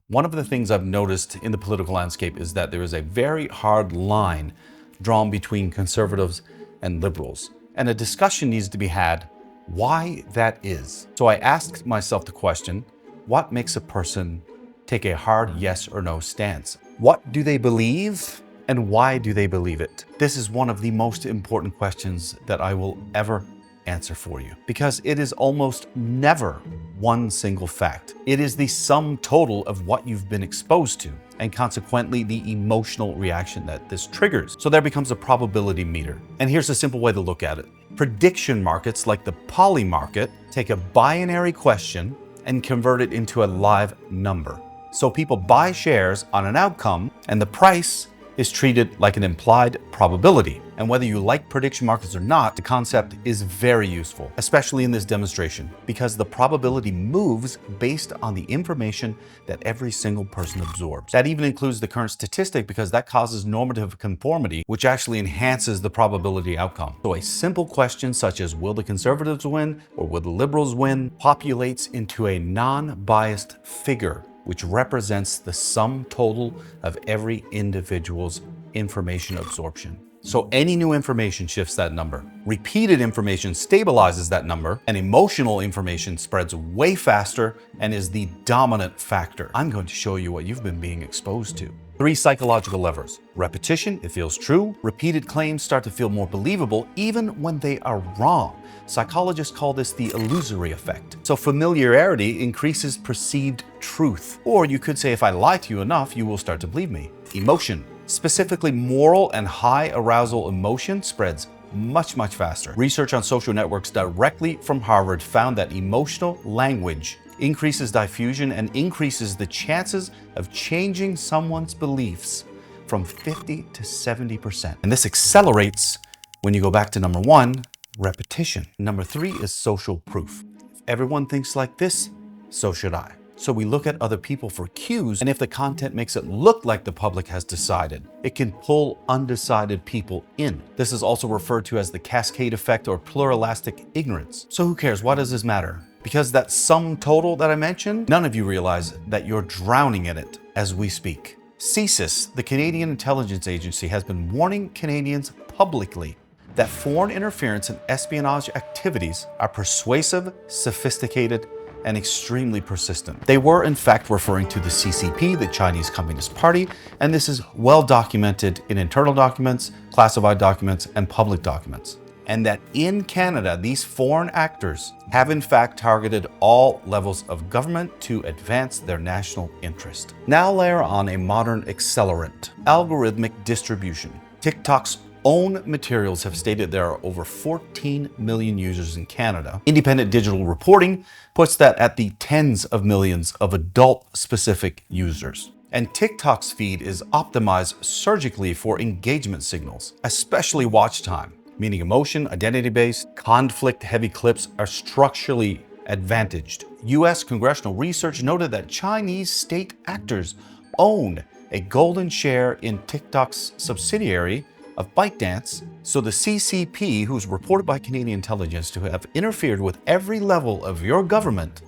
One of the things I've noticed in the political landscape is that there is a very hard line drawn between conservatives and liberals. And a discussion needs to be had why that is. So I asked myself the question, what makes a person take a hard yes or no stance? What do they believe and why do they believe it? This is one of the most important questions that I will ever answer for you, because it is almost never one single fact. It is the sum total of what you've been exposed to, and consequently the emotional reaction that this triggers. So there becomes a probability meter. And here's a simple way to look at it. Prediction markets like the poly market take a binary question and convert it into a live number. So people buy shares on an outcome, and the price is treated like an implied probability. And whether you like prediction markets or not, the concept is very useful, especially in this demonstration, because the probability moves based on the information that every single person absorbs. That even includes the current statistic, because that causes normative conformity, which actually enhances the probability outcome. So a simple question such as will the conservatives win or will the liberals win populates into a non-biased figure, which represents the sum total of every individual's information absorption. So any new information shifts that number. Repeated information stabilizes that number, and emotional information spreads way faster and is the dominant factor. I'm going to show you what you've been being exposed to. 3 psychological levers. Repetition, it feels true. Repeated claims start to feel more believable even when they are wrong. Psychologists call this the illusory effect. So familiarity increases perceived truth. Or you could say, if I lie to you enough, you will start to believe me. Emotion, specifically moral and high arousal emotion, spreads much faster. Research on social networks directly from Harvard found that emotional language increases diffusion and increases the chances of changing someone's beliefs from 50 to 70%. And this accelerates when you go back to number 1, repetition. Number 3 is social proof. If everyone thinks like this, so should I. So we look at other people for cues, and if the content makes it look like the public has decided, it can pull undecided people in. This is also referred to as the cascade effect or pluralistic ignorance. So who cares? Why does this matter? Because that sum total that I mentioned, none of you realize that you're drowning in it as we speak. CSIS, the Canadian Intelligence Agency, has been warning Canadians publicly that foreign interference and espionage activities are persuasive, sophisticated, and extremely persistent. They were in fact referring to the CCP, the Chinese Communist Party, and this is well documented in internal documents, classified documents, and public documents. And that in Canada, these foreign actors have in fact targeted all levels of government to advance their national interest. Now layer on a modern accelerant, algorithmic distribution. TikTok's own materials have stated there are over 14 million users in Canada. Independent digital reporting puts that at the tens of millions of adult-specific users. And TikTok's feed is optimized surgically for engagement signals, especially watch time, meaning emotion, identity-based, conflict-heavy clips are structurally advantaged. US congressional research noted that Chinese state actors own a golden share in TikTok's subsidiary of ByteDance. So the CCP, who's reported by Canadian intelligence to have interfered with every level of your government,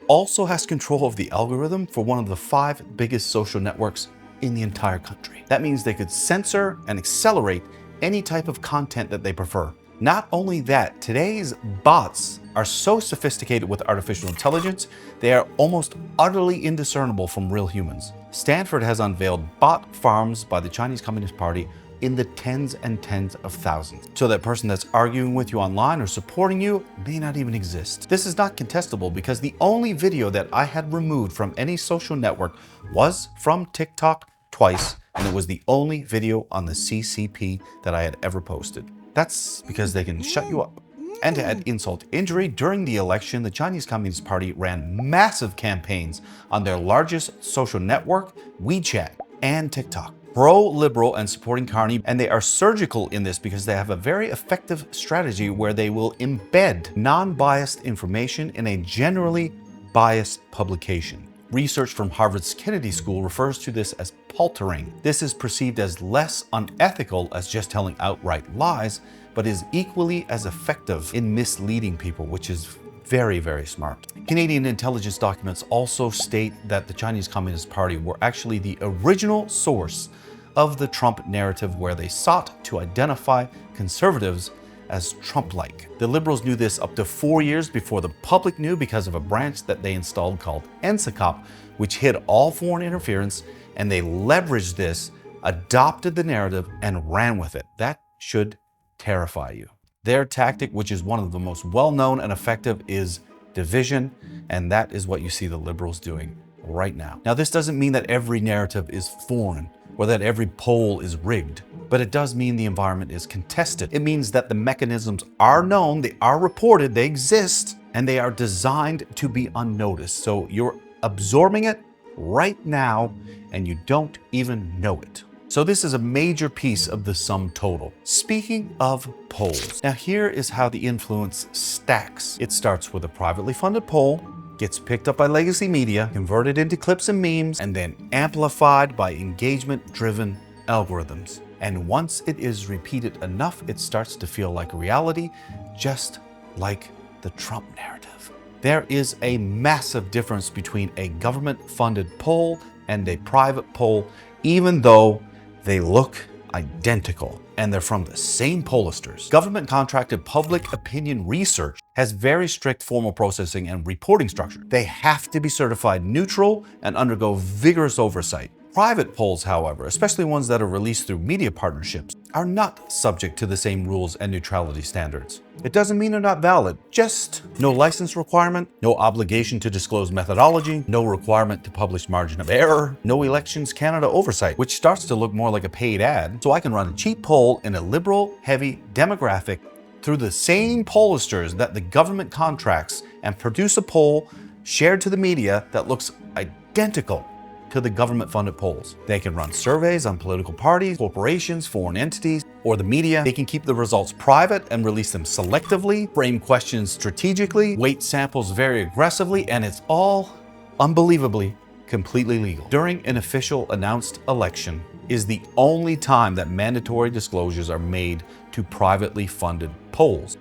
also has control of the algorithm for one of the 5 biggest social networks in the entire country. That means they could censor and accelerate any type of content that they prefer. Not only that, today's bots are so sophisticated with artificial intelligence, they are almost utterly indiscernible from real humans. Stanford has unveiled bot farms by the Chinese Communist Party in the tens and tens of thousands. So that person that's arguing with you online or supporting you may not even exist. This is not contestable because the only video that I had removed from any social network was from TikTok twice, and it was the only video on the CCP that I had ever posted. That's because they can shut you up. And to add insult to injury, during the election, the Chinese Communist Party ran massive campaigns on their largest social network, WeChat, and TikTok. Pro-liberal and supporting Carney, and they are surgical in this because they have a very effective strategy where they will embed non-biased information in a generally biased publication. Research from Harvard's Kennedy School refers to this as paltering. This is perceived as less unethical as just telling outright lies, but is equally as effective in misleading people, which is very, very smart. Canadian intelligence documents also state that the Chinese Communist Party were actually the original source of the Trump narrative, where they sought to identify conservatives as Trump-like. The liberals knew this up to 4 years before the public knew, because of a branch that they installed called NSICOP, which hid all foreign interference, and they leveraged this, adopted the narrative, and ran with it. That should terrify you. Their tactic, which is one of the most well-known and effective, is division, and that is what you see the liberals doing right now. Now, this doesn't mean that every narrative is foreign or that every poll is rigged, but it does mean the environment is contested. It means that the mechanisms are known, they are reported, they exist, and they are designed to be unnoticed. So you're absorbing it right now and you don't even know it. So this is a major piece of the sum total. Speaking of polls, now here is how the influence stacks. It starts with a privately funded poll, gets picked up by legacy media, converted into clips and memes, and then amplified by engagement-driven algorithms. And once it is repeated enough, it starts to feel like reality, just like the Trump narrative. There is a massive difference between a government-funded poll and a private poll, even though they look identical and they're from the same pollsters. Government contracted public opinion research has very strict formal processing and reporting structure. They have to be certified neutral and undergo vigorous oversight. Private polls, however, especially ones that are released through media partnerships, are not subject to the same rules and neutrality standards. It doesn't mean they're not valid, just no license requirement, no obligation to disclose methodology, no requirement to publish margin of error, no Elections Canada oversight, which starts to look more like a paid ad. So I can run a cheap poll in a liberal-heavy demographic through the same pollsters that the government contracts and produce a poll shared to the media that looks identical to the government-funded polls. They can run surveys on political parties, corporations, foreign entities, or the media. They can keep the results private and release them selectively, frame questions strategically, weight samples very aggressively, and it's all unbelievably completely legal. During an official announced election is the only time that mandatory disclosures are made to privately funded polls.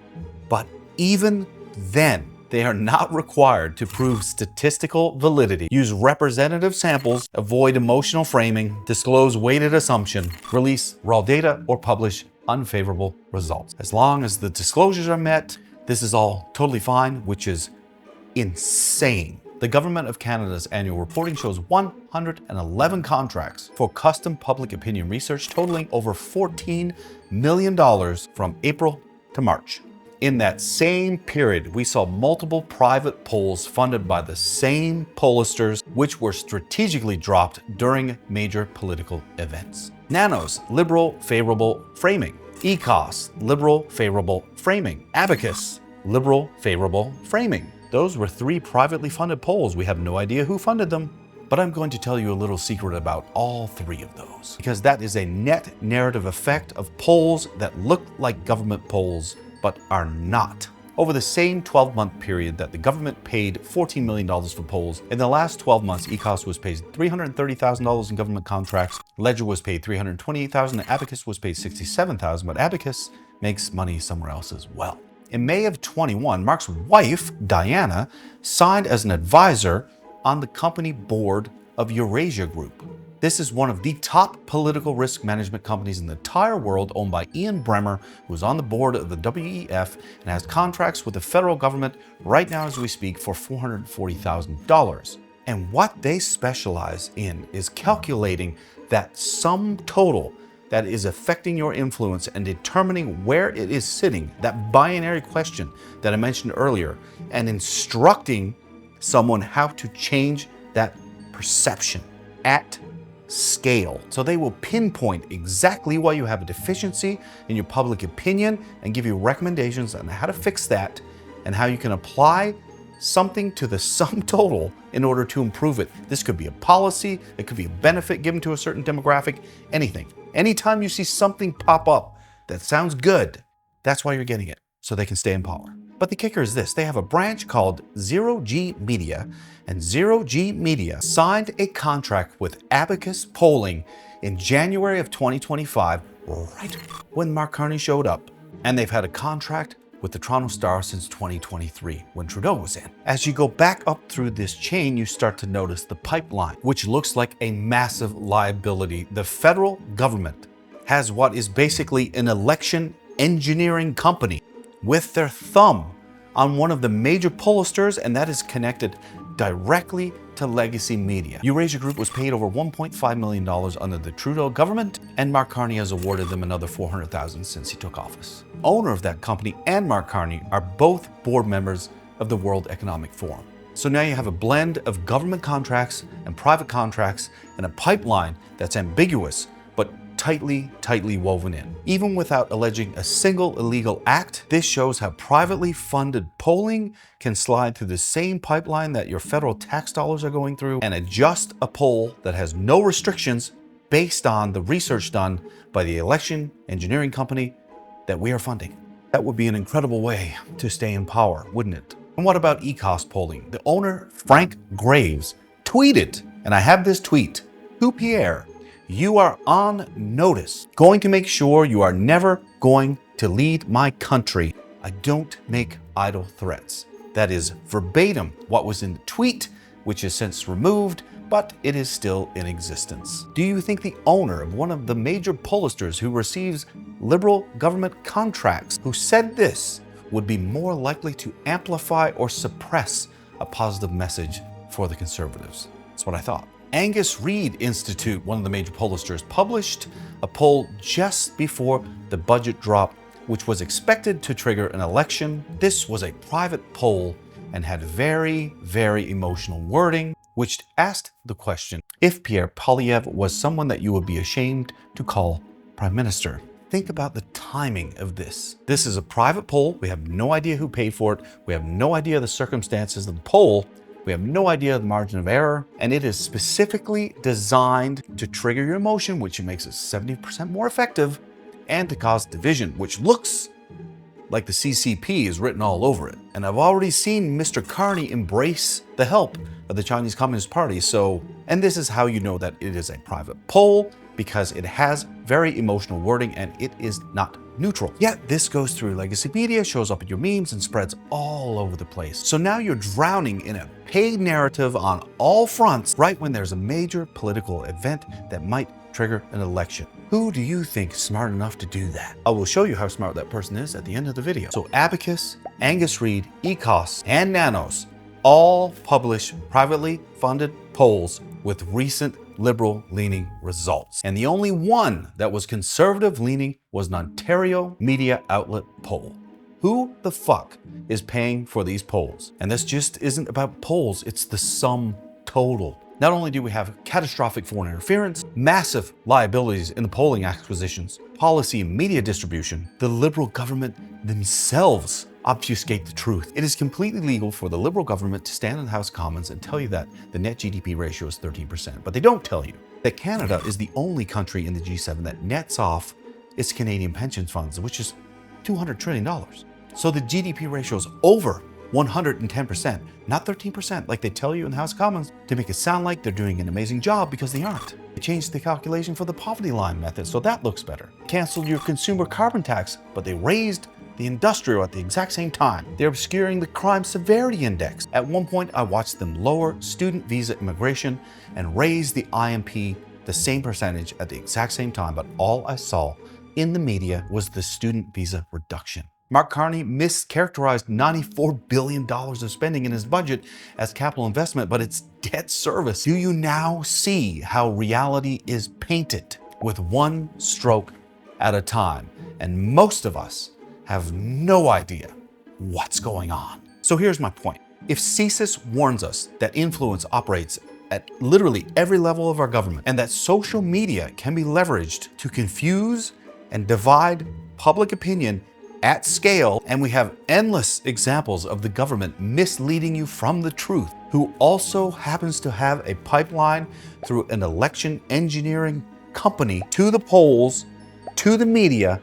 But even then, they are not required to prove statistical validity, use representative samples, avoid emotional framing, disclose weighted assumption, release raw data, or publish unfavorable results. As long as the disclosures are met, this is all totally fine, which is insane. The Government of Canada's annual reporting shows 111 contracts for custom public opinion research totaling over $14 million from April to March. In that same period, we saw multiple private polls funded by the same pollsters, which were strategically dropped during major political events. Nanos, liberal favorable framing. ECOS, liberal favorable framing. Abacus, liberal favorable framing. Those were 3 privately funded polls. We have no idea who funded them, but I'm going to tell you a little secret about all 3 of those, because that is a net narrative effect of polls that look like government polls but are not. Over the same 12-month period that the government paid $14 million for polls, in the last 12 months, ECOS was paid $330,000 in government contracts, Ledger was paid $328,000, and Abacus was paid $67,000, but Abacus makes money somewhere else as well. In May of 21, Mark's wife, Diana, signed as an advisor on the company board of Eurasia Group. This is one of the top political risk management companies in the entire world, owned by Ian Bremmer, who's on the board of the WEF and has contracts with the federal government right now as we speak for $440,000. And what they specialize in is calculating that sum total that is affecting your influence and determining where it is sitting, that binary question that I mentioned earlier, and instructing someone how to change that perception at scale. So they will pinpoint exactly why you have a deficiency in your public opinion and give you recommendations on how to fix that and how you can apply something to the sum total in order to improve it. This could be a policy, it could be a benefit given to a certain demographic, anything. Anytime you see something pop up that sounds good, that's why you're getting it, so they can stay in power. But the kicker is this: they have a branch called Zero G Media, and Zero G Media signed a contract with Abacus Polling in January of 2025, right when Mark Carney showed up. And they've had a contract with the Toronto Star since 2023, when Trudeau was in. As you go back up through this chain, you start to notice the pipeline, which looks like a massive liability. The federal government has what is basically an election engineering company with their thumb on one of the major pollsters, and that is connected directly to legacy media. Eurasia Group was paid over $1.5 million under the Trudeau government, and Mark Carney has awarded them another $400,000 since he took office. Owner of that company and Mark Carney are both board members of the World Economic Forum. So now you have a blend of government contracts and private contracts and a pipeline that's ambiguous, but tightly woven in. Even without alleging a single illegal act, this shows how privately funded polling can slide through the same pipeline that your federal tax dollars are going through and adjust a poll that has no restrictions based on the research done by the election engineering company that we are funding. That would be an incredible way to stay in power, wouldn't it? And what about ECOS polling? The owner, Frank Graves, tweeted, and I have this tweet, to Pierre, "You are on notice. Going to make sure you are never going to lead my country. I don't make idle threats." That is verbatim what was in the tweet, which is since removed, but it is still in existence. Do you think the owner of one of the major pollsters who receives liberal government contracts, who said this, would be more likely to amplify or suppress a positive message for the Conservatives? That's what I thought. Angus Reid Institute, one of the major pollsters, published a poll just before the budget drop, which was expected to trigger an election. This was a private poll and had very emotional wording, which asked the question if Pierre Poilievre was someone that you would be ashamed to call Prime Minister. Think about the timing of this. This is a private poll. We have no idea who paid for it. We have no idea the circumstances of the poll. We have no idea the margin of error, and it is specifically designed to trigger your emotion, which makes it 70% more effective, and to cause division, which looks like the CCP is written all over it. And I've already seen Mr. Carney embrace the help of the Chinese Communist Party. And this is how you know that it is a private poll, because it has very emotional wording and it is not neutral. Yet this goes through legacy media, shows up in your memes, and spreads all over the place. So now you're drowning in a paid narrative on all fronts right when there's a major political event that might trigger an election. Who do you think is smart enough to do that? I will show you how smart that person is at the end of the video. So Abacus, Angus Reid, ECOS, and Nanos all publish privately funded polls with recent liberal-leaning results. And the only one that was conservative-leaning was an Ontario media outlet poll. Who the fuck is paying for these polls? And this just isn't about polls, it's the sum total. Not only do we have catastrophic foreign interference, massive liabilities in the polling acquisitions, policy and media distribution, the Liberal government themselves obfuscate the truth. It is completely legal for the Liberal government to stand in the House of Commons and tell you that the net GDP ratio is 13%, but they don't tell you that Canada is the only country in the G7 that nets off its Canadian pension funds, which is $200 trillion. So the GDP ratio is over 110%, not 13% like they tell you in the House of Commons to make it sound like they're doing an amazing job, because they aren't. They changed the calculation for the poverty line method, so that looks better. Canceled your consumer carbon tax, but they raised the industrial at the exact same time. They're obscuring the crime severity index. At one point, I watched them lower student visa immigration and raise the IMP the same percentage at the exact same time, but all I saw in the media was the student visa reduction. Mark Carney mischaracterized $94 billion of spending in his budget as capital investment, but it's debt service. Do you now see how reality is painted with one stroke at a time? And most of us have no idea what's going on. So here's my point. If CSIS warns us that influence operates at literally every level of our government, and that social media can be leveraged to confuse and divide public opinion at scale, and we have endless examples of the government misleading you from the truth, who also happens to have a pipeline through an election engineering company to the polls, to the media,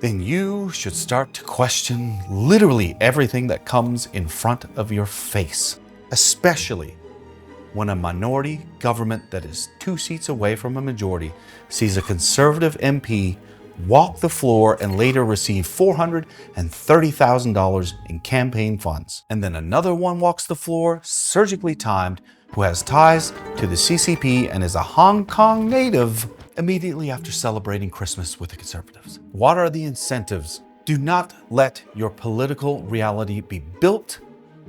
then you should start to question literally everything that comes in front of your face, especially when a minority government that is 2 seats away from a majority sees a conservative MP walk the floor and later receive $430,000 in campaign funds. And then another one walks the floor, surgically timed, who has ties to the CCP and is a Hong Kong native, immediately after celebrating Christmas with the conservatives. What are the incentives? Do not let your political reality be built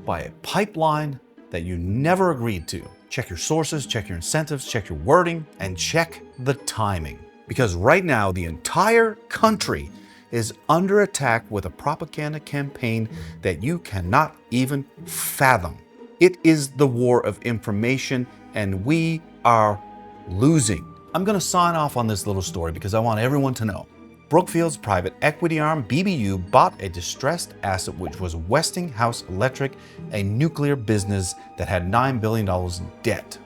by a pipeline that you never agreed to. Check your sources, check your incentives, check your wording, and check the timing. Because right now, the entire country is under attack with a propaganda campaign that you cannot even fathom. It is the war of information, and we are losing. I'm gonna sign off on this little story because I want everyone to know. Brookfield's private equity arm, BBU, bought a distressed asset, which was Westinghouse Electric, a nuclear business that had $9 billion in debt.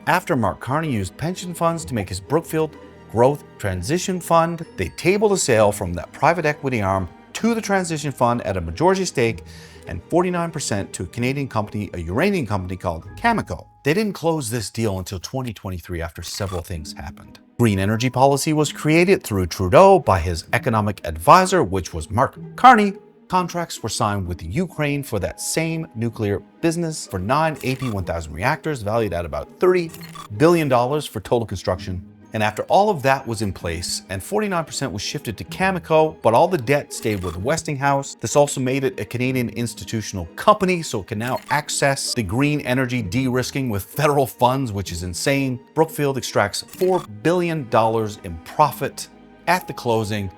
After Mark Carney used pension funds to make his Brookfield Growth Transition Fund, they tabled a sale from that private equity arm to the transition fund at a majority stake and 49% to a Canadian company, a uranium company called Cameco. They didn't close this deal until 2023 after several things happened. Green energy policy was created through Trudeau by his economic advisor, which was Mark Carney. Contracts were signed with Ukraine for that same nuclear business for 9 AP1000 reactors valued at about $30 billion for total construction. And after all of that was in place and 49% was shifted to Cameco, but all the debt stayed with Westinghouse. This also made it a Canadian institutional company, so it can now access the green energy de-risking with federal funds, which is insane. Brookfield extracts $4 billion in profit at the closing,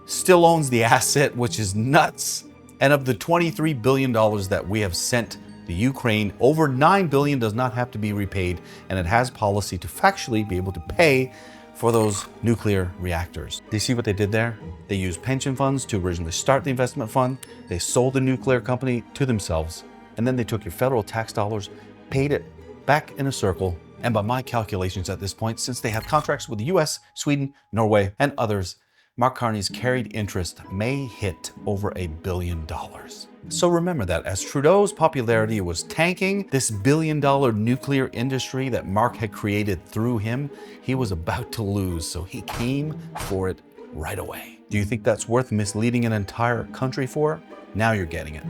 still owns the asset, which is nuts. And of the $23 billion that we have sent the Ukraine, over $9 billion does not have to be repaid, and it has policy to factually be able to pay for those nuclear reactors. Do you see what they did there? They used pension funds to originally start the investment fund. They sold the nuclear company to themselves, and then they took your federal tax dollars, paid it back in a circle. And by my calculations at this point, since they have contracts with the US, Sweden, Norway, and others, Mark Carney's carried interest may hit over $1 billion. So remember that as Trudeau's popularity was tanking, this billion-dollar nuclear industry that Mark had created through him, he was about to lose, so he came for it right away. Do you think that's worth misleading an entire country for? Now you're getting it.